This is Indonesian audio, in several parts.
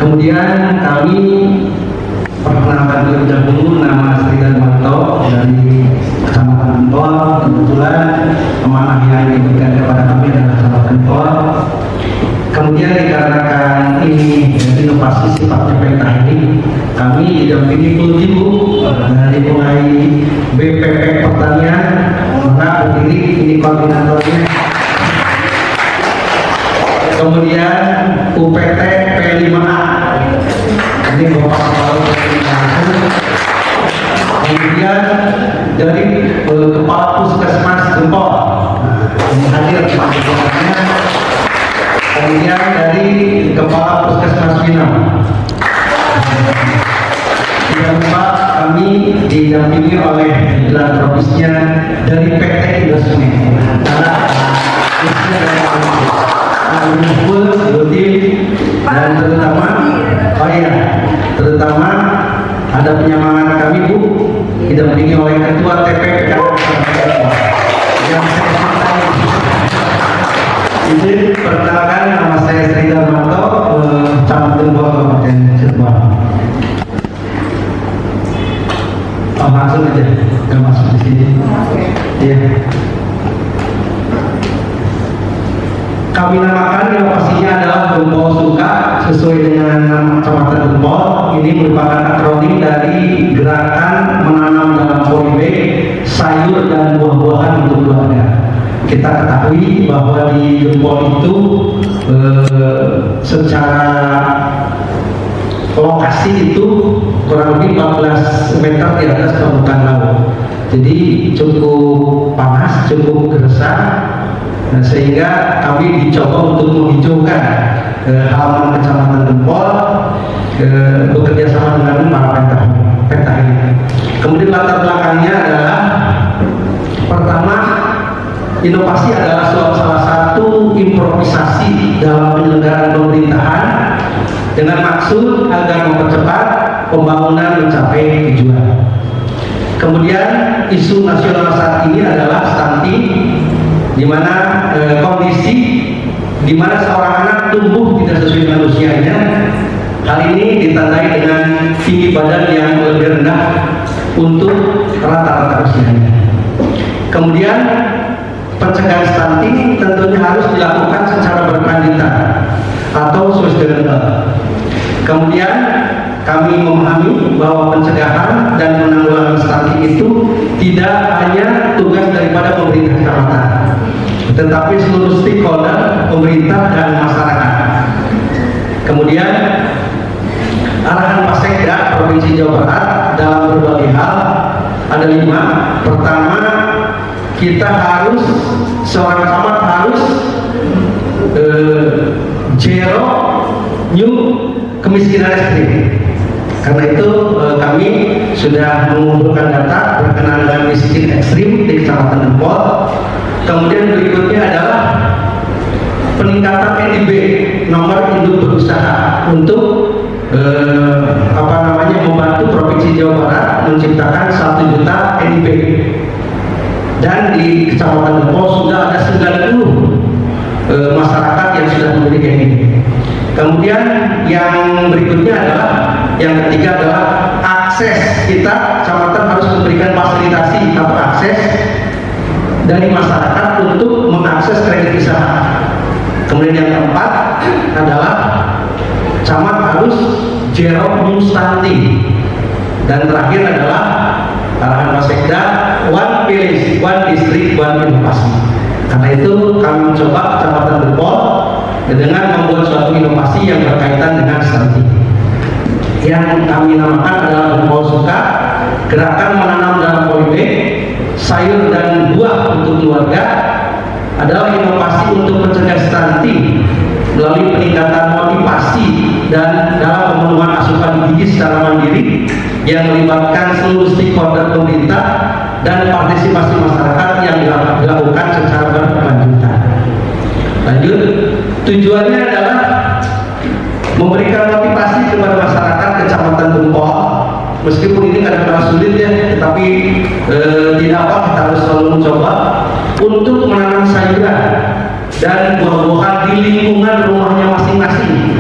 Kemudian kami perkenalkan terlebih dahulu, nama Sri Darmanto dari Kecamatan Gempol. Kebetulan amanah yang diberikan kepada kami adalah Kecamatan Gempol. Kemudian dikarenakan ini inovasi sifatnya pentahelik, kami didampingi full tim dari mulai BPP Pertanian, maka berdiri ini koordinatornya. Kemudian UPT P5A, ini Bapak Kepala Komunikasi. Kemudian dari Kepala Puskesmas Gempol, ini hadir Pak Ketuanya. Kemudian dari Kepala Puskesmas Winam. Yang keempat, kami didampingi oleh filantropisnya dari PT Indosmet. Dan terutama ada penyemangat kami Bu, didampingi oleh Ketua TPP yang saya izin perkenalkan, nama saya Sri Darmanto, Camat Gempol, Kabupaten Cirebon. Langsung aja, nggak masuk di sini. Iya. Kami namakan inovasinya adalah Gempol Suka sesuai dengan nama Kecamatan Gempol. Ini merupakan akronim dari gerakan menanam dalam polybag sayur dan buah-buahan untuk keluarga. Kita ketahui bahwa di Gempol itu secara lokasi itu kurang lebih 14 meter di atas permukaan laut. Jadi cukup panas, cukup gersang. Nah, sehingga kami dicoba untuk menghijaukan halaman Kecamatan Gempol bekerja sama dengan para pentahelik. Kemudian latar belakangnya adalah pertama, inovasi adalah salah satu improvisasi dalam penyelenggaraan pemerintahan dengan maksud agar mempercepat pembangunan mencapai tujuan. Kemudian isu nasional saat ini adalah stunting, di mana kondisi di mana seorang anak tumbuh tidak sesuai dengan usianya. Hal ini ditandai dengan tinggi badan yang lebih rendah untuk rata-rata usianya. Kemudian pencegahan stunting tentunya harus dilakukan secara berkelanjutan atau sustainable. Kemudian kami memahami bahwa pencegahan dan penanggulangan stunting itu tidak hanya tugas daripada pemerintah kecamatan, tetapi seluruh stakeholder, pemerintah dan masyarakat. Kemudian arahan Pasekda Provinsi Jawa Barat dalam berbagai hal ada 5. Pertama, kita harus, seorang camat harus zero new kemiskinan ekstrim. Karena itu kami sudah mengumpulkan data berkenaan dengan miskin ekstrim di Kecamatan Gempol. Kemudian berikutnya adalah peningkatan NIB, nomor induk berusaha, untuk membantu Provinsi Jawa Barat menciptakan 1 juta NIB. Dan di Kecamatan Gempol sudah ada 90 masyarakat yang sudah memiliki NIB. Kemudian yang berikutnya adalah, yang ketiga adalah akses. Kita kecamatan harus memberikan fasilitasi atau akses dari masyarakat untuk mengakses kredit usaha. Kemudian yang keempat adalah camat harus zero new stunting. Dan terakhir adalah arahan Pasekda one village, one district, one inovasi. Karena itu kami mencoba Kecamatan Gempol dengan membuat suatu inovasi yang berkaitan dengan stunting. Yang kami namakan adalah Gempol Suka, gerakan menanam dalam polybag sayur dan buah untuk keluarga, adalah inovasi untuk mencegah stunting melalui peningkatan motivasi dan dalam pemenuhan asupan gizi secara mandiri yang melibatkan seluruh stakeholder pemerintah dan partisipasi masyarakat yang dilakukan secara berkelanjutan. Lanjut, tujuannya adalah memberikan motivasi kepada masyarakat Kecamatan Gempol. Meskipun ini kadang-kadang sulit ya, tetapi tidak apa, kita harus selalu mencoba untuk menanam sayuran dan buah-buahan di lingkungan rumahnya masing-masing.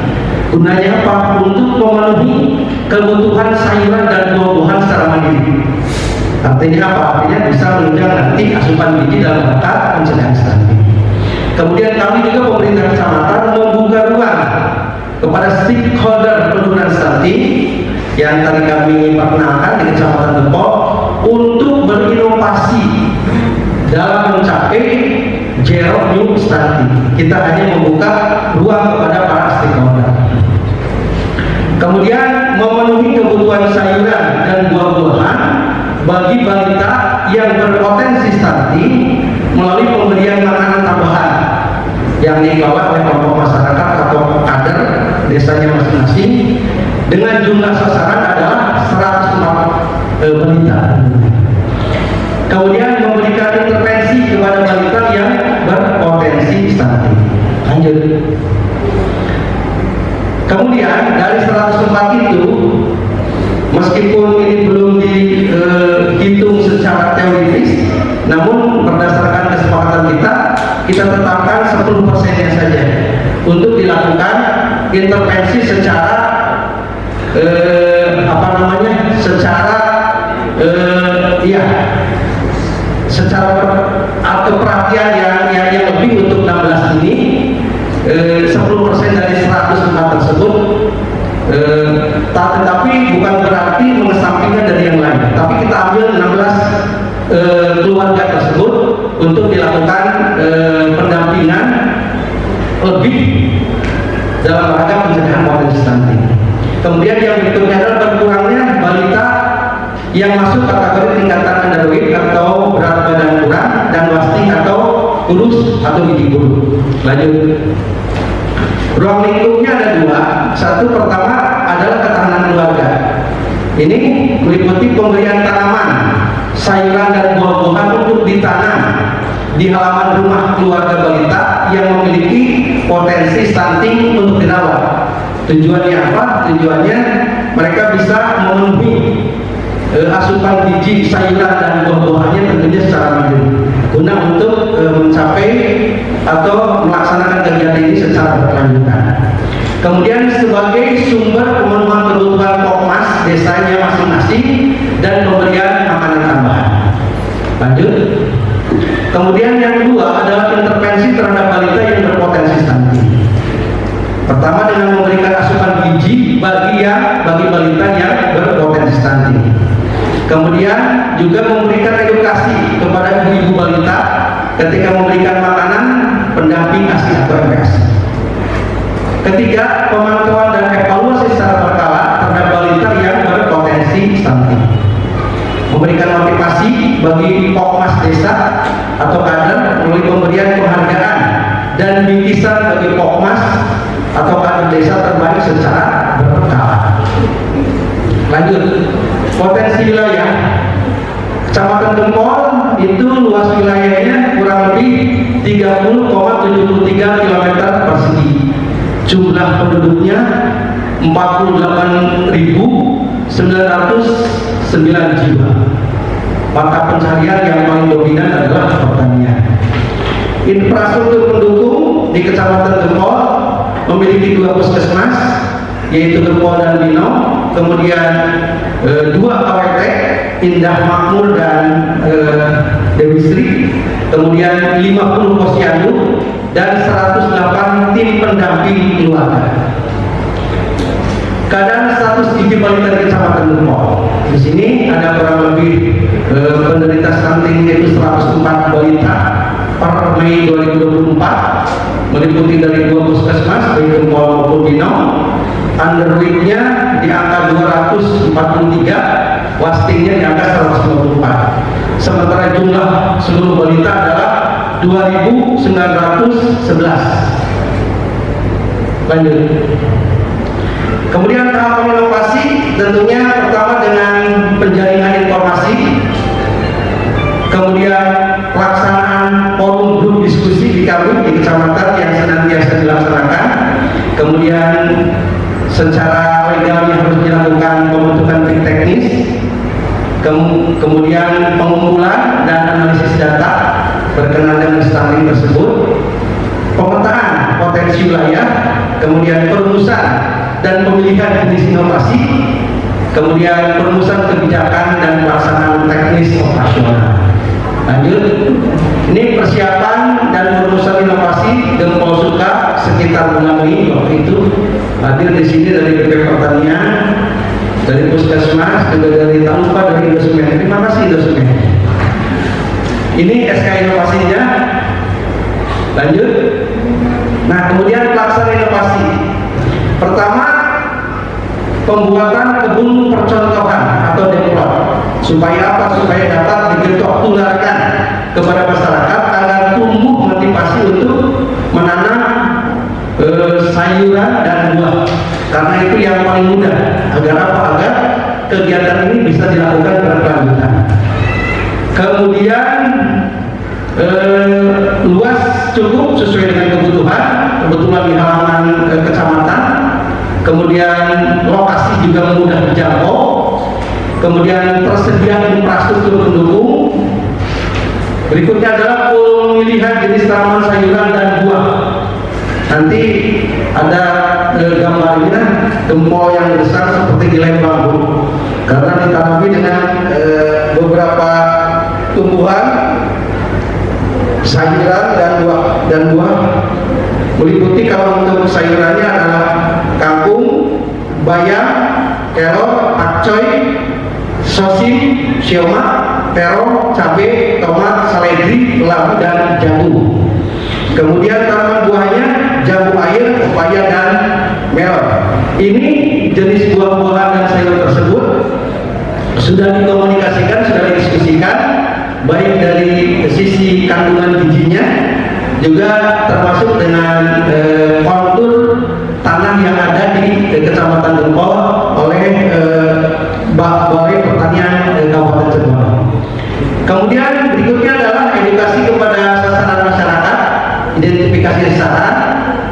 Gunanya apa? Untuk memenuhi kebutuhan sayuran dan buah-buahan secara mandiri. Artinya apa? Artinya bisa menunjang nanti asupan gizi dalam rangka pencegahan stunting. Kemudian kami juga pemerintah kecamatan membuka ruang kepada stakeholder penurunan stunting yang tadi kami perkenalkan di Kecamatan Depok untuk berinovasi dalam mencapai zero new stunting. Kita hanya membuka ruang kepada para stakeholder. Kemudian memenuhi kebutuhan sayuran dan buah-buahan bagi balita yang berpotensi stunting melalui pemberian makanan tambahan yang dibawa oleh kelompok masyarakat atau kader desanya masing-masing dengan jumlah sasaran adalah 104 balita. Kemudian memberikan intervensi kepada balita yang berpotensi stunting. Lanjut. Kemudian dari 104 itu, meskipun ini belum dihitung secara teoritis, namun berdasarkan kesepakatan kita tetapkan 10%-nya saja untuk dilakukan intervensi secara atau perhatian yang lebih untuk 16 ini. 10% dari 104 tersebut, tetapi bukan berarti mengesampingkan dari yang lain, tapi kita ambil 16 keluarga tersebut untuk dilakukan pendampingan lebih dalam rangka pencegahan potensi stunting. Kemudian yang berikutnya adalah berkurangnya balita yang masuk kategori tingkatan underweight atau berat badan kurang dan wasting atau kurus atau gizi buruk. Lanjut. Ruang lingkupnya ada dua. Satu pertama adalah ketahanan keluarga. Ini meliputi pemberian tanaman, sayuran dan buah-buahan untuk ditanam di halaman rumah keluarga balita yang memiliki potensi stunting untuk dirawat. Tujuannya apa? Tujuannya mereka bisa memenuhi asupan gizi sayuran dan buah-buahannya tentunya secara mandiri guna untuk mencapai atau melaksanakan kegiatan ini secara berkelanjutan. Kemudian sebagai sumber pemenuhan kebutuhan Pokmas desanya masing-masing dan pemberian makanan tambahan. Lanjut. Kemudian yang kedua adalah intervensi terhadap balita yang berpotensi stunting. Pertama dengan memberikan asupan gizi bagi balita yang berpotensi stunting. Kemudian juga memberikan edukasi kepada ibu-ibu balita ketika memberikan makanan pendamping ASI atau MPASI. Ketiga, pemantauan dan evaluasi secara berkala terhadap balita yang berpotensi stunting. Memberikan motivasi bagi Pokmas desa atau kader melalui pemberian penghargaan dan bingkisan bagi Pokmas atau kader desa terbaik secara berkala. Lanjut. Potensi wilayah Kecamatan Gempol itu luas wilayahnya kurang lebih 30,73 km persegi. Jumlah penduduknya 48.909 jiwa. Mata pencarian yang paling dominan adalah pertanian. Infrastruktur pendukung di Kecamatan Gempol memiliki 2 puskesmas, yaitu Gempol dan Bino, kemudian 2 KWP, Indah Makmur dan Dewi Sri, kemudian 50 posyandu dan 108 tim pendamping keluarga. Keadaan status gizi balita di Kecamatan Gempol. Di sini ada kurang lebih penderita stunting yaitu 104 balita per Mei 2024, meliputi dari 2 puskesmas baik Gempol maupun Bino. Underweight-nya di angka 243, wastingnya di angka 154. Sementara jumlah seluruh balita adalah 2.911. Lanjut. Kemudian tahapan inovasi tentunya pertama dengan penjaringan informasi, kemudian pelaksanaan forum grup diskusi di kami di kecamatan yang senantiasa dilaksanakan, kemudian secara legal harus dilakukan pembentukan tim teknis, kemudian pengumpulan dan analisis data berkenaan dengan stunting tersebut, pemetaan potensi wilayah, kemudian perumusan pemilihan jenis inovasi, kemudian perumusan kebijakan dan pelaksanaan teknis operasional. Lanjut, ini persiapan dan perumusan inovasi Gempol Suka sekitar bulan Mei waktu itu. Hadir di sini dari BP Pertanian, dari Puskesmas, juga dari tak lupa dari Indosumen. Terima kasih Indosumen. Ini SK inovasinya. Lanjut. Nah, kemudian pelaksanaan inovasi. Pertama, pembuatan kebun percontohan atau demplot. Supaya apa? Supaya dapat digetok tularkan kepada masyarakat agar tumbuh motivasi untuk menanam sayuran dan buah. Karena itu yang paling mudah. Agar apa? Agar kegiatan ini bisa dilakukan berkelanjutan. Kemudian luas cukup sesuai dengan kebetulan di halaman kecamatan. Kemudian lokasi juga mudah dijangkau. Kemudian tersedia infrastruktur pendukung. Berikutnya adalah pemilihan jenis tanaman sayuran dan buah. Nanti ada gambarnya gempol yang besar seperti gilai bambu, karena ditanami dengan beberapa tumbuhan sayuran dan buah. Meliputi kalau untuk sayurannya adalah kangkung, bayam, terong, pakcoy, sosim, sioma, terong, cabai, tomat, seledri, labu, dan jambu. Kemudian tanaman buahnya jambu air, pepaya, dan melon. Ini jenis buah-buahan dan sayur tersebut sudah dikomunikasikan, sudah didiskusikan, baik dari sisi kandungan gizinya, juga termasuk dengan kontur tanah yang ada di Kecamatan Gempol oleh Balai Pertanian Kabupaten Cirebon. Kemudian berikutnya adalah edukasi kepada sasaran masyarakat, identifikasi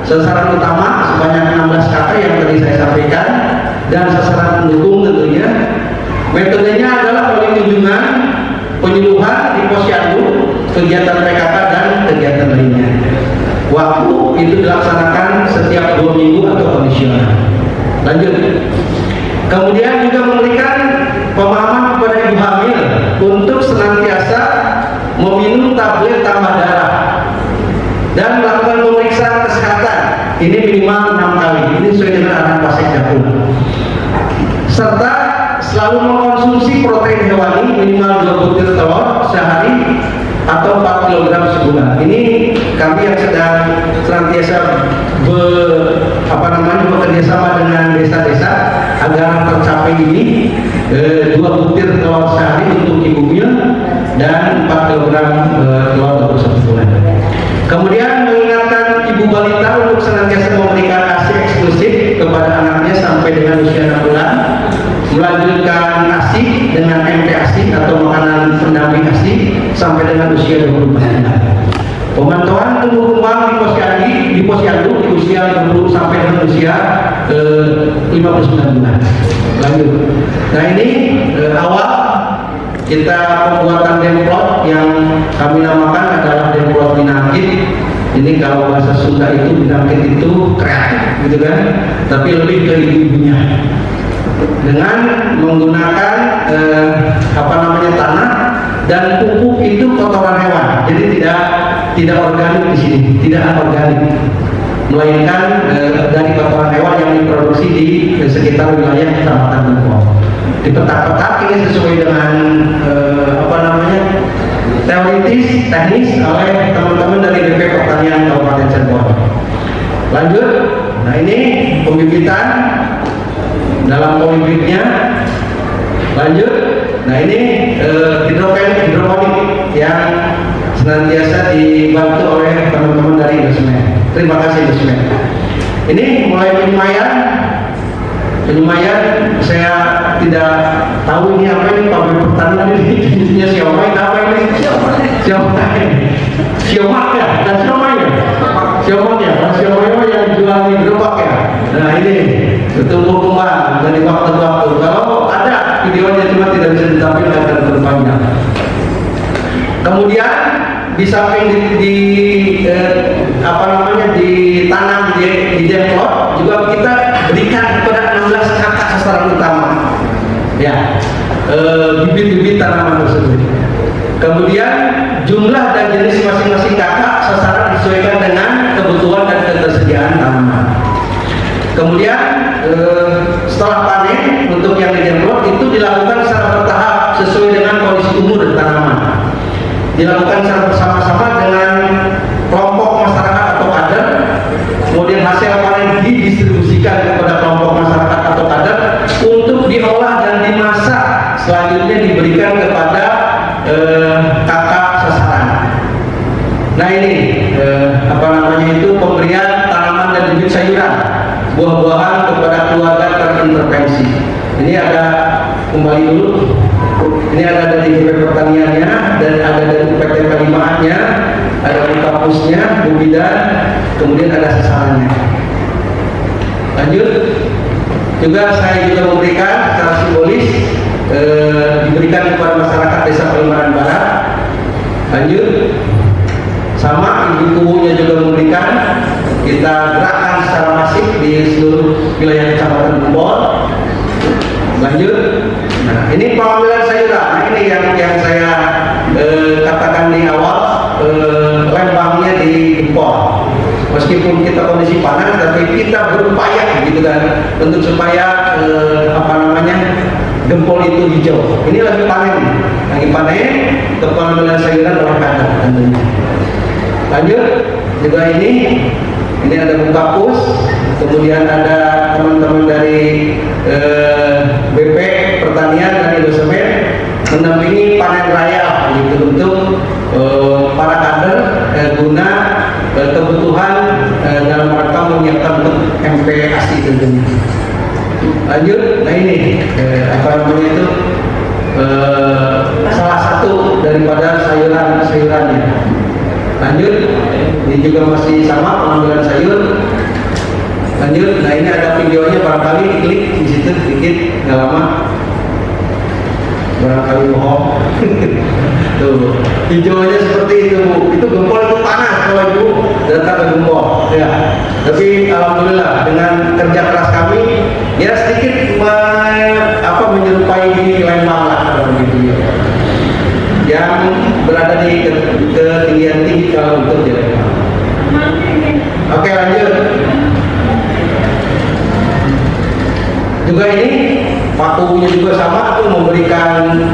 sasaran utama sebanyak 16 kata yang tadi saya sampaikan, dan sasaran pendukung tentunya. Metodenya adalah melalui kunjungan, penyuluhan di posyandu, kegiatan PKK, dan kegiatan lainnya. Waktu itu dilaksanakan setiap 2 minggu atau kondisional. Lanjut. Kemudian juga memberikan pemahaman kepada ibu hamil untuk senantiasa meminum tablet tambah darah dan melakukan pemeriksaan kesehatan. Ini minimal 6 kali. Ini sesuai dengan arahan Pak Sekjapun. Serta selalu mengkonsumsi protein hewani minimal 2 butir telur sehari atau 4 kg sebulan. Ini kami yang sedang senantiasa bekerja sama dengan desa-desa agar tercapai ini 2 butir telur sehari untuk ibu hamil dan 4 kg telur untuk 1 bulan. Kemudian mengingatkan ibu balita untuk senantiasa memberikan ASI eksklusif kepada anaknya sampai dengan usia 6 bulan, melanjutkan ASI dengan MPASI atau makanan pendamping ASI sampai dengan usia 24 bulan. Pemantauan tumbuh kembang di posyandu di usia 20 sampai dengan usia 59 bulan. Lanjut. Nah, ini awal kita pembuatan demplot yang kami namakan adalah demplot binangkit. Ini kalau bahasa Sunda itu binangkit itu kreatif gitu kan, tapi lebih ke ibu-ibunya dengan menggunakan tanah dan pupuk itu kotoran hewan. Jadi tidak organik di sini, tidak anorganik, melainkan dari kotoran hewan yang diproduksi di sekitar wilayah Kecamatan Gempol. Di petak-petak ini sesuai dengan teoritis, teknis oleh teman-teman dari BP Pertanian Kabupaten Cirebon. Lanjut. Nah, ini pembibitan dalam polybridnya. Lanjut. Nah, ini hidroponik yang senantiasa dibantu oleh teman-teman dari Indosumen. Terima kasih Indosumen. Ini mulai penyemayan saya tidak tahu ini apa ini pabrik pertanian ini jenisnya siomay apa ini siomay ya dan siomay yang jual di gerobak ya. Nah, ini tumbuh kembang dari waktu ke waktu. Kalau ada videonya cuma tidak bisa ditampilkan dan berpanjang. Kemudian di samping ditanam di demplot juga kita berikan kepada 16 bibit-bibit tanaman tersebut. Kemudian jumlah dan jenis masing-masing kakak sasaran disesuaikan dengan kebutuhan dan ketersediaan tanaman. Kemudian setelah panen untuk yang dijemplot itu dilakukan secara bertahap sesuai dengan kondisi umur tanaman. Dilakukan secara bersama-sama dengan kelompok masyarakat atau kader. Kemudian hasil panen didistribusikan kepada kelompok masyarakat atau kader untuk diolah dan dimasak. Selanjutnya diberikan kepada kakak sasaran. Nah ini pemberian tanaman dan bibit sayuran, buah-buahan kepada keluarga terintervensi. Ini ada kembali dulu. Ini ada dari GP Pertaniannya dan ada dari PT Kalimaatnya, ada di kampusnya, Bu Bidan, kemudian ada sasarannya. Lanjut, juga saya juga memberikan secara simbolis diberikan kepada masyarakat Desa Palimanan Barat. Lanjut, sama ibu kubunya juga memberikan. Kita gerakkan secara masif di seluruh wilayah Kecamatan Gempol. Lanjut, nah ini pengambilan sayuran. Nah ini yang saya katakan di awal, lembangnya di Gempol. Meskipun kita kondisi panas, tapi kita berupaya gitu kan untuk supaya Gempol itu hijau. Ini lagi panen, pengambilan sayuran oleh kader tentunya. Lanjut, juga ini ada Bukapus, kemudian ada teman-teman dari BP Pertanian dan Indosemen mendampingi panen raya gitu untuk para kader guna kebutuhan dalam rangka menyiapkan untuk MPASI tentunya. Lanjut, nah ini salah satu daripada sayurannya. Lanjut, ini juga masih sama pengambilan sayur. Lanjut, nah ini ada videonya, barangkali diklik di situ sedikit, nggak lama. Barangkali bohong. Tuh, hijaunya seperti itu, Bu. Itu Gempol itu panas kalau Ibu datang ke Gempol, ya. Tapi alhamdulillah dengan kerja keras kami, ya sedikit menyerupai di Lembang lah kalau begitu ya. Yang berada di ketinggian tinggi kalau untuk di Lembang. Oke, lanjut. Juga ini pakunya juga sama tuh, memberikan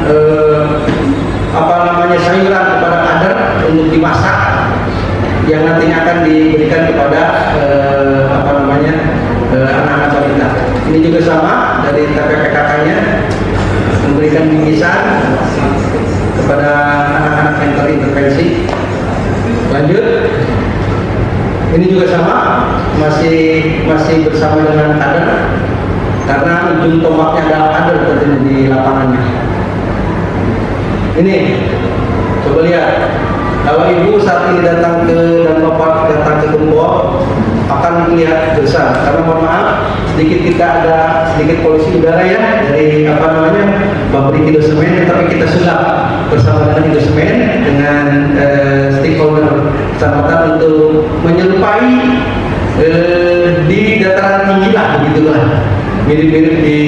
sayuran kepada kader untuk dimasak yang nantinya akan diberikan kepada anak-anak balita. Ini juga sama dari TPPKK-nya, memberikan bingkisan kepada anak-anak yang terintervensi. Lanjut, ini juga sama, masih bersama dengan kader, karena ujung tombaknya adalah kader tentunya di lapangannya. Ini coba lihat, kalau Ibu saat ini datang ke dan Bapak datang ke Gempol akan melihat besar, karena mohon maaf sedikit kita ada sedikit polusi udara ya dari pabrik Indosemen, tapi kita sudah bersama dengan Indosemen dengan stakeholder kecamatan untuk menyerupai di dataran tinggi lah begitulah, mirip-mirip di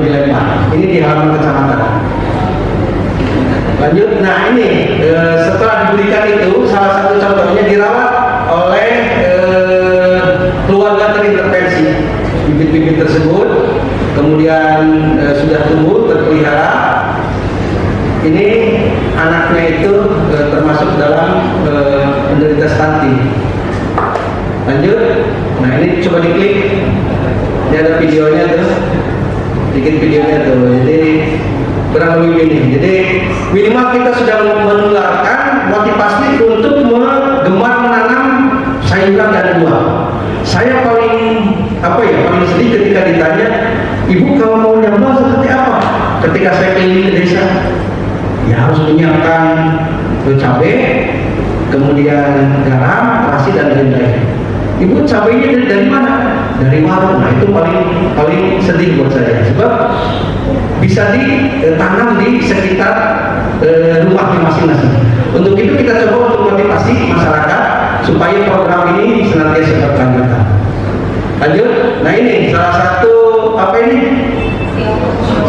di Lembang. Ini di halaman kecamatan. Lanjut, nah ini setelah diberikan itu, salah satu contohnya dirawat oleh keluarga terintervensi. Bibit-bibit tersebut kemudian sudah tumbuh terpelihara. Ini anaknya itu termasuk dalam penderita stunting. Lanjut, nah ini coba diklik, ini ada videonya tuh, sedikit videonya tuh. Jadi kurang lebih ini. Jadi minimal kita sudah menularkan motivasi untuk gemar menanam sayuran dan buah. Saya paling sedih ketika ditanya, Ibu kalau mau nyambang seperti apa? Ketika saya keliling ke desa, ya harus menyiapkan cabai, kemudian garam, terasi dan lain-lain. Ibu cabainya dari mana? Dari warung. Nah itu paling sedih buat saya, sebab bisa ditanam di sekitar rumahnya masing-masing. Untuk itu kita coba untuk motivasi masyarakat supaya program ini senantiasa berkelanjutan. Lanjut, nah ini salah satu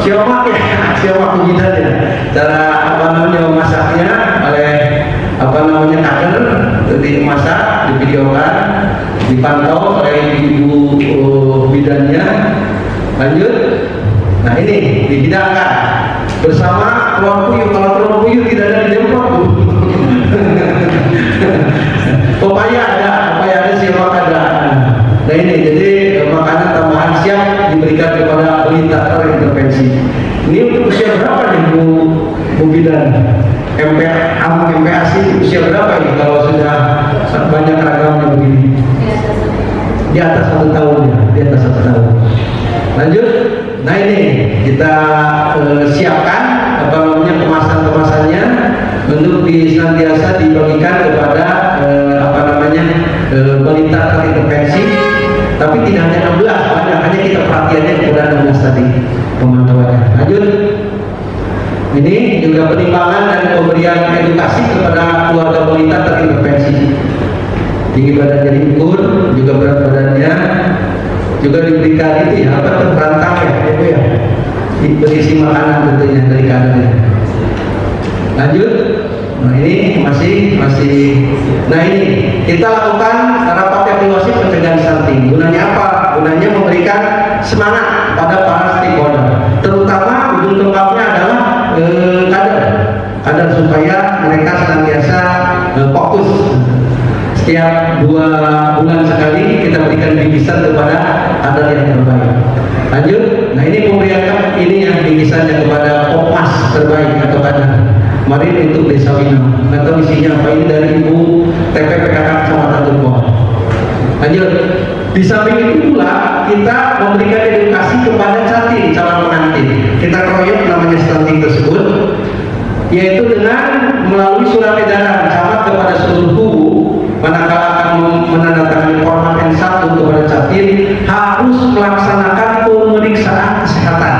siapa ya? Siapa kujidan ya? cara apa namanya memasaknya oleh apa namanya kader, jadi masak, divideokan, dipantau oleh ibu bidannya. Lanjut. Nah ini dihidangkan bersama telur puyuh. Kalau telur puyuh tidak ada di Demplok, Bu. Pepaya ada, siapa ada. Nah ini jadi makanan tambahan siap diberikan kepada balita terintervensi. Ini untuk usia berapa nih Bu Bidan? MPASI usia berapa ini kalau sudah banyak ragamnya begini? Di atas 1 tahun ya, di atas 1 tahun. Lanjut. Nah ini kita siapkan apa namanya kemasannya untuk senantiasa dibagikan kepada apa namanya balita terintervensi. Tapi tidak hanya 16, banyak hanya kita perhatiannya kepada 16 tadi pemantauannya. Lanjut. Ini juga penimbangan dan pemberian edukasi kepada keluarga balita terintervensi. Tinggi badannya diukur, juga berat badannya, juga diberikan itu ya apa terperantang ya, itu ya, berisi makanan tentunya dari kadernya. Lanjut. Nah ini masih. Nah ini kita lakukan rapat evaluasi pencegahan stunting. Gunanya apa? Gunanya memberikan semangat pada para stakeholder. Terutama ujung tombaknya adalah kader supaya mereka senantiasa fokus. Setiap 2 bulan sekali kita berikan bingkisan kepada kader yang terbaik. Lanjut. Nah ini pemberian ini yang bingkisannya kepada Popmas terbaik atau kader. Kemarin untuk Desa Winang. Nggak tahu isinya apa, ini dari Ibu TPPKK Kecamatan Tumpah. Lanjut. Di samping itu pula kita memberikan edukasi kepada calon pengantin. Kita keroyok namanya stunting tersebut, yaitu dengan melalui surat edaran camat kepada seluruh kubu manakala akan menandatangani format N1 kepada catin harus melaksanakan pemeriksaan kesehatan.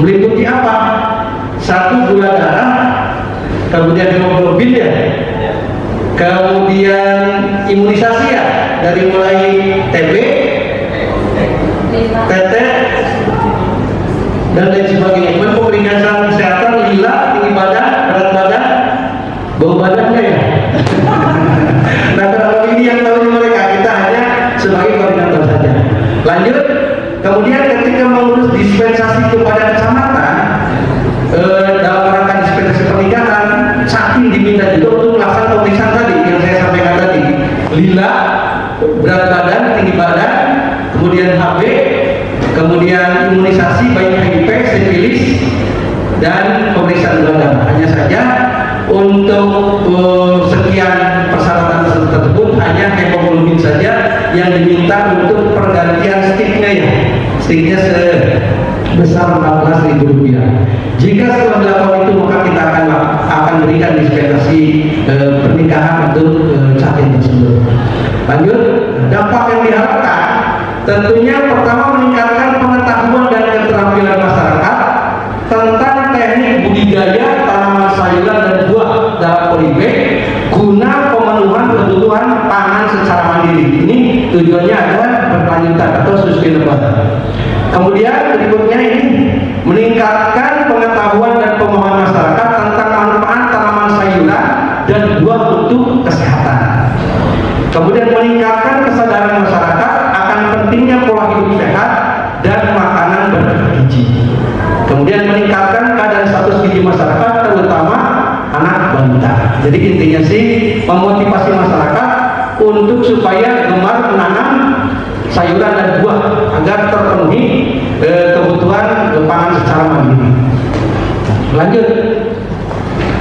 Meliputi apa? 1 gula darah, kemudian hemoglobin ya, kemudian imunisasi ya, dari mulai TB, TT, dan lain sebagainya. Kemudian pemeriksaan kesehatan lila, tinggi badan, berat badan, bau badannya ya. Nah kalau ini yang tahu mereka, kita hanya sebagai koordinator saja. Lanjut. Kemudian ketika mengurus dispensasi kepada kecamatan dalam rangka dispensasi pernikahan, saking diminta juga untuk melaksanakan pemeriksaan tadi yang saya sampaikan tadi, lila, berat badan, tinggi badan, kemudian HB, kemudian imunisasi baik HIV, sifilis, dan pemeriksaan gula darah. Hanya saja untuk sekian persyaratan tersebut hanya hemoglobin saja yang diminta untuk pergantian sticknya ya. Sticknya sebesar Rp14.000. Jika setelah dilakukan itu maka kita akan berikan dispensasi pernikahan untuk catin tersebut. Lanjut. Dampak yang diharapkan tentunya pertama meningkatkan pengetahuan dan keterampilan masyarakat tentang teknik budidaya tanaman sayuran dan buah dalam polybag guna pemenuhan kebutuhan pangan secara mandiri. Ini tujuannya adalah berkelanjutan atau sustainable. Kemudian berikutnya ini meningkatkan pengetahuan dan pemahaman masyarakat tentang manfaat tanaman sayuran dan buah untuk kesehatan. Kemudian meningkatkan kesadaran masyarakat akan pentingnya pola hidup sehat dan makanan bergizi. Kemudian meningkatkan kadar status gizi masyarakat terutama anak balita. Jadi intinya sih memotivasi masyarakat untuk supaya gemar menanam sayuran dan buah agar terpenuhi kebutuhan pangan secara mandiri. Lanjut.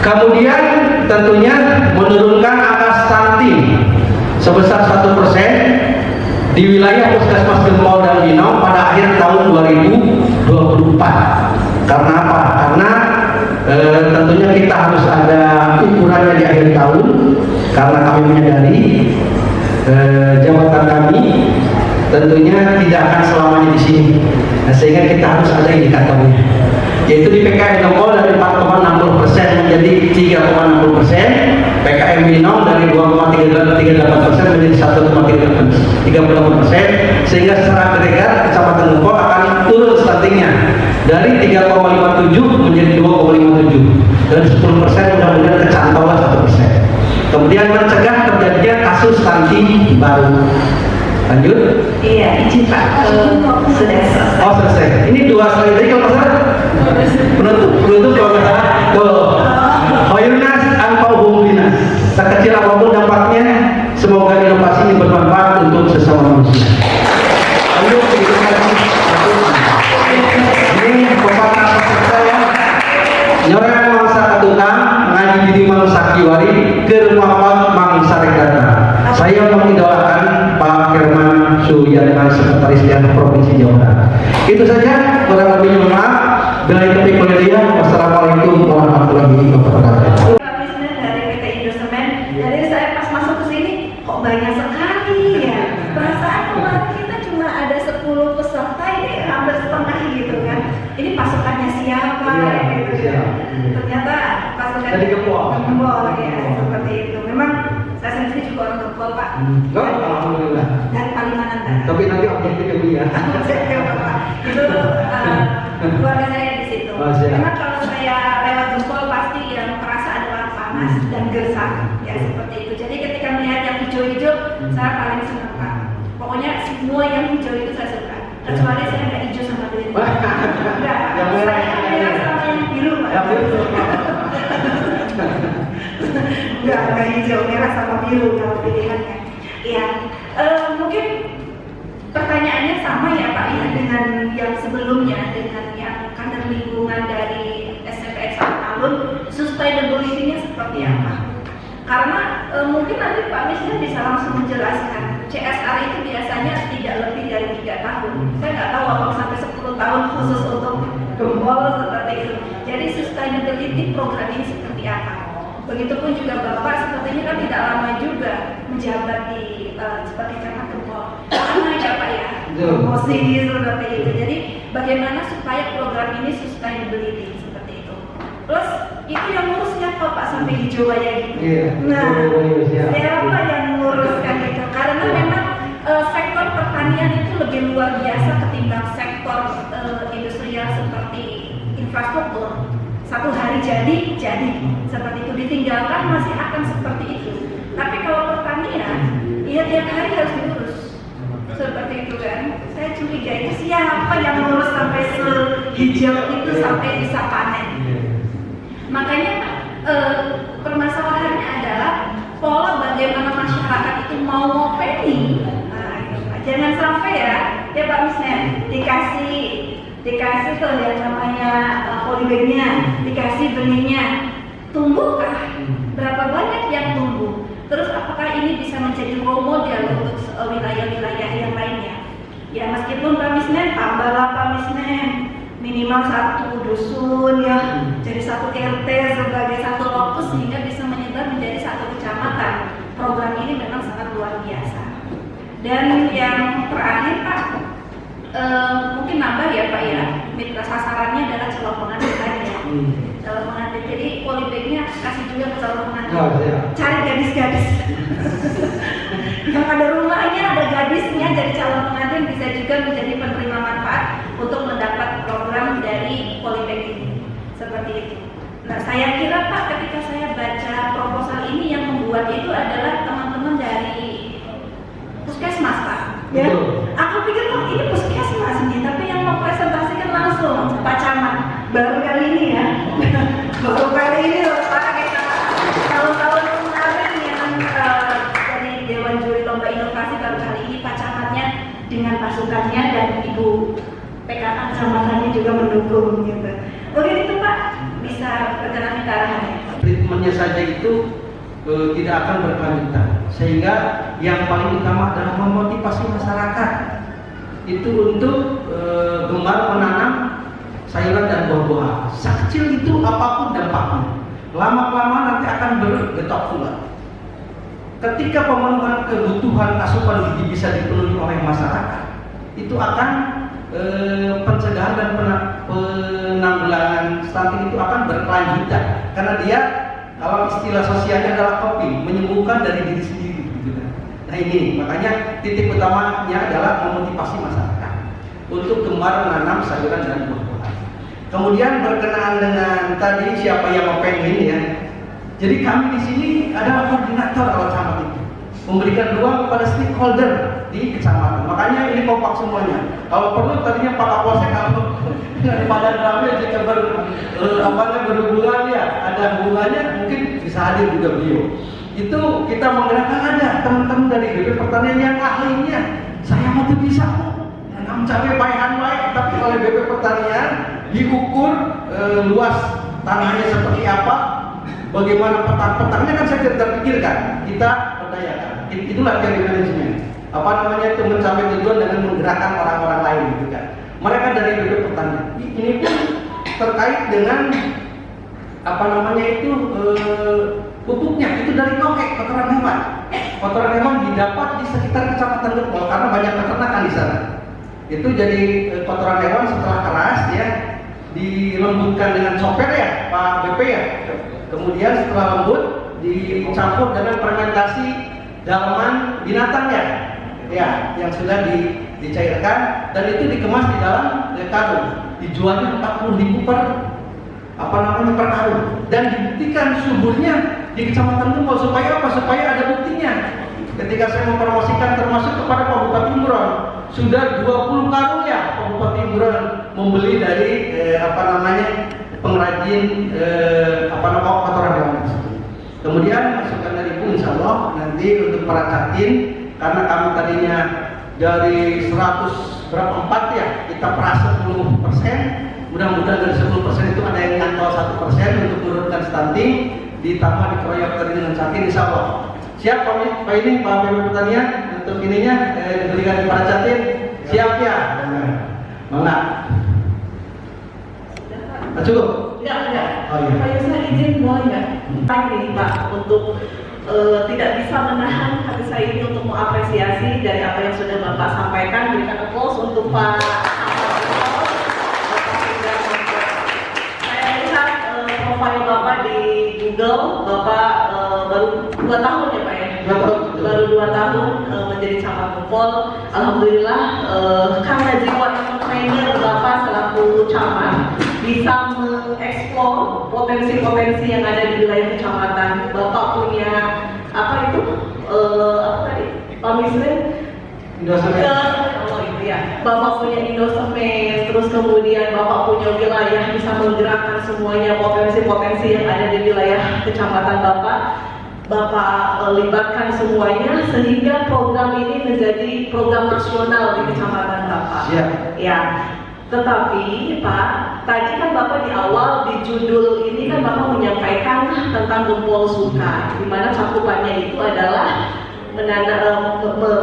Kemudian tentunya menurunkan angka stunting sebesar 1% di wilayah Puskesmas Gempol dan Winong pada akhir tahun 2024. Karena apa? Karena tentunya kita harus ada ukurannya di akhir tahun, karena kami menyadari jabatan kami tentunya tidak akan selamanya di sini. Nah, sehingga kita harus ada indikatornya, yaitu di PKM Gempol dari 4,60% menjadi 3,60%, PKM Winong dari 2,38% menjadi 1,38%, sehingga secara agregat Kecamatan Gempol akan turun stuntingnya dari 3,57 menjadi 2,57. dan 10% mudah-mudahan kecantollah 1%. Kemudian mencegah terjadinya kasus stunting baru. Lanjut. Iya, izin Pak. Sudah selesai. Oh selesai. Ini 2 slide tadi kalau nggak salah. Penutup kalau nggak salah. Tuh. Hoyunas angpau humlinas. Sekecil apapun dampaknya, semoga inovasi ini bermanfaat untuk sesama manusia. Lanjut. Ini pepatah peserta ya. Nyorang mangsa katutang, ngaji diri mangsa kiwari, kermapat mangsa rekdata. Saya mengidoakan Pak Herman Suyangan, Sekretaris Daerah Provinsi Jawa Barat. Itu saja, kurang lebih maaf. Bila itu wassalamualaikum warahmatullahi wabarakatuh. Dari PT Indosemen, jadi saya pas masuk ke sini kok banyak sekali ya. Perasaan kemarin kita cuma ada 10 peserta, ini hampir setengah gitu kan. Ini pasukannya siapa gitu kan. Ternyata pasukan Dari Gempol. Ya, seperti itu. Memang saya sendiri juga orang Gempol Pak. Alhamdulillah. Dari Kalimantan. Tapi nanti objektifnya Bu ya. Itu keluarga saya di situ. Memang kalau saya lewat Gempol pasti yang terasa adalah panas dan gersang ya seperti itu. Jadi ketika melihat yang hijau-hijau, saya paling senang Pak. Pokoknya semua yang hijau itu saya suka. Kecuali saya nggak hijau sama biru. Enggak. Yang merah. Saya merah sama yang biru Pak. Yang biru. Enggak hijau, merah sama biru kalau pilihannya. Ya, mungkin pertanyaannya sama ya Pak ya dengan yang sebelumnya, dengan yang kader lingkungan dari SMPX Alun, sustainability-nya seperti apa? Karena mungkin nanti Pak Misda bisa langsung menjelaskan CSR itu biasanya tidak lebih dari 3 tahun. Saya nggak tahu apakah sampai 10 tahun khusus untuk Gempol seperti itu. Jadi sustainability program ini seperti apa? Begitupun juga Bapak sepertinya kan tidak lama juga menjabat di sebagai camat Gempol. Lama ya Pak ya, promosi seperti itu. Jadi bagaimana supaya program ini sustainability seperti itu. Plus itu yang ngurus siapa Pak sampai hijau kayak gitu. Nah, siapa yang nguruskan itu? Karena memang sektor pertanian itu lebih luar biasa ketimbang sektor industrial seperti infrastruktur. Satu hari jadi seperti itu, ditinggalkan masih akan seperti itu. Tapi kalau pertanian, ya tiap hari harus diurus seperti itu kan. Saya curiga itu siapa yang ngurus sampai sehijau itu sampai bisa panen. Makanya permasalahannya adalah pola bagaimana masyarakat itu mau ngopeni. Jangan sampai ya Pak Misda dikasih tuh yang namanya polybagnya, dikasih benihnya, tumbuhkah? Berapa banyak yang tumbuh? Terus apakah ini bisa menjadi role model untuk wilayah-wilayah yang lainnya? Ya meskipun Pak Misda, tambahlah Pak Misda, minimal 1 dusun ya, jadi 1 RT sebagai 1 lokus sehingga bisa menyebar menjadi 1 kecamatan. Program ini memang sangat luar biasa. Dan yang terakhir Pak, mungkin nambah ya Pak ya, mitra sasarannya adalah calon pengantin ya. Calon pengantin, jadi polybagnya kasih juga ke calon pengantin. Cari gadis-gadis yang ada rumahnya, ada gadisnya, jadi calon pengantin bisa juga menjadi penerima manfaat untuk mendapat program dari polybag ini. Seperti itu. Nah saya kira Pak, ketika saya baca proposal ini yang membuat itu adalah teman-teman dari Puskesmas Pak. Ya, aku pikir ini Puskesmas nih, tapi yang mempresentasikan langsung Pak Camat. Baru kali ini ya, baru kali ini loh Pak. Tahun-tahun kemarin yang dari Dewan Juri Lomba Inovasi baru kali ini Pak Camatnya dengan pasukannya dan Ibu PKK kecamatannya juga mendukung gitu. Mungkin itu Pak bisa berkenan minta arahannya. Treatmentnya saja itu tidak akan berkelanjutan, sehingga yang paling utama adalah memotivasi masyarakat itu untuk gemar menanam sayuran dan buah-buahan. Sekecil itu apapun dampaknya, lama-lama nanti akan bergetok pula. Ketika pemenuhan kebutuhan asupan gizi bisa dipenuhi oleh masyarakat, itu akan pencegahan dan penanggulangan stunting itu akan berkelanjutan, karena dia kalau istilah sosialnya adalah coping, menyembuhkan dari diri sendiri gitu kan. Nah ini makanya titik utamanya adalah memotivasi masyarakat untuk gemar menanam sayuran dan buah-buahan. Kemudian berkenaan dengan tadi siapa yang opening ya. Jadi kami di sini adalah koordinator kalau camat itu, memberikan ruang kepada stakeholder di kecamatan. Makanya ini kompak semuanya. Kalau perlu tadinya Pak Kapolsek kalau dari Badan Ramil jika berhubungan ya, ada hubungannya mungkin bisa hadir juga beliau. Itu kita menggerakkan ada teman-teman dari BP Pertanian yang ahlinya. Saya mau tuh bisa nggak mencapai bayan baik, tapi oleh BP Pertanian diukur luas tanahnya seperti apa, bagaimana petang-petangnya kan saya tidak terpikirkan, kita berdayakan. Itulah dari manajemen. Apa namanya itu mencapai tujuan dengan menggerakkan orang-orang lain gitu kan. Mereka dari BP Pertanian. Ini pun terkait dengan apa namanya itu pupuknya itu dari kokek, kotoran hewan. Kotoran hewan didapat di sekitar kecamatan Gempol karena banyak peternakan di sana. Itu jadi kotoran hewan setelah keras ya dilembutkan dengan chopper ya Pak BP ya. Kemudian setelah lembut dicampur dengan fermentasi dalaman binatang ya yang sudah dicairkan dan itu dikemas di dalam karung. Dijualnya 40.000 per per karung dan dibuktikan suburnya di Kecamatan Gempol supaya apa? Supaya ada buktinya. Ketika saya mempromosikan termasuk kepada Pak Bupati Imron, sudah 20 karung ya Pak Bupati Imron membeli dari pengrajin kotoran hewan. Kemudian masukan dari Ibu insya Allah nanti untuk para catin, karena kami tadinya dari 100 berapa 4 ya kita peras 10%, mudah-mudahan dari 10% itu ada yang nyantol 1% untuk menurunkan stunting, ditambah dikeroyok tadi dengan catin insya Allah. Siap Pak ini Pak BP Pertanian untuk ininya diberikan kepada catin, siap ya? Mana? Cukup? Ya. Oh, iya. Pak Yusuf izin boleh nggak? Ini Pak untuk tidak bisa menahan hati saya ini untuk mengapresiasi dari apa yang sudah Bapak sampaikan. Berikan applause untuk Pak. Saya lihat profil Bapak di Google, Bapak baru 2 tahun ya Pak ya? Baru 2 tahun menjadi camat Gempol. Alhamdulillah karena jiwa entrepreneur Bapak selaku camat bisa mengeksplor potensi-potensi yang ada di wilayah kecamatan. Bapak punya apa tadi? Pak Misrin? Bapak punya Indosemen, terus kemudian Bapak punya wilayah bisa menggerakkan semuanya potensi-potensi yang ada di wilayah kecamatan Bapak libatkan semuanya sehingga program ini menjadi program nasional di kecamatan Bapak. Ya. Tetapi Pak, tadi kan Bapak di awal di judul ini kan Bapak menyampaikan tentang Gempol Suka, di mana cakupannya itu adalah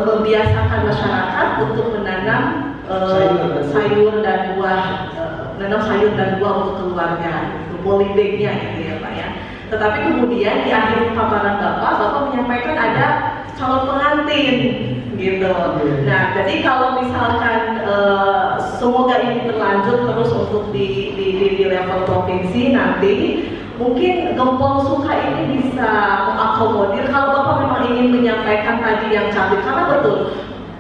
membiasakan masyarakat untuk menanam sayur dan buah, menanam sayur dan buah untuk keluarga, polybagnya gitu ya Pak ya. Tetapi kemudian di akhir paparan Bapak menyampaikan ada calon pengantin gitu. Nah, jadi kalau misalkan semoga ini berlanjut terus untuk di level provinsi nanti, mungkin Gempol Suka ini bisa mengakomodir kalau Bapak memang ingin menyampaikan tadi yang cantik, karena betul.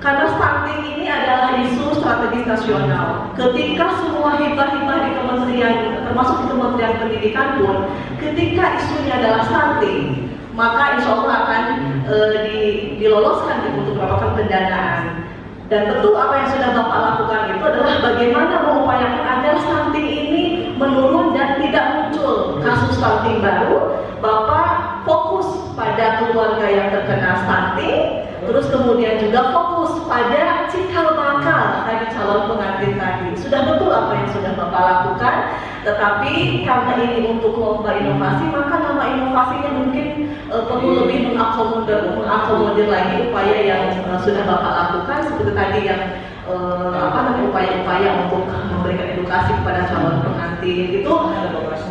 Karena stunting ini adalah isu strategis nasional. Ketika semua hibah-hibah di kementerian, termasuk di Kementerian Pendidikan pun, ketika isunya adalah stunting, maka insya Allah akan diloloskan untuk mendapatkan pendanaan. Dan tentu apa yang sudah Bapak lakukan itu adalah bagaimana mengupayakan agar stunting ini menurun dan tidak muncul kasus stunting baru. Bapak fokus pada keluarga yang terkena stunting, terus kemudian juga fokus pada cikal bakal tadi calon pengantin tadi. Sudah betul apa yang sudah Bapak lakukan, tetapi karena ini untuk lomba inovasi, maka nama inovasinya mungkin perlu lebih mengakomodir lagi upaya yang sudah Bapak lakukan, seperti tadi yang upaya-upaya untuk memberikan edukasi kepada calon pengantin itu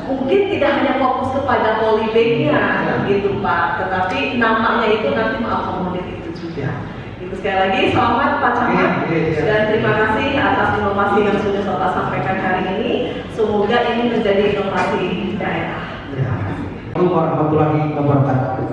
mungkin tidak hanya fokus kepada polybagnya gitu Pak, tetapi namanya itu nanti mengakomodir itu juga. Itu sekali lagi selamat Pak Camat dan terima kasih atas inovasi yang sudah Bapak sampaikan hari ini. Semoga ini menjadi inovasi daerah. Assalamualaikum warahmatullahi wabarakatuh.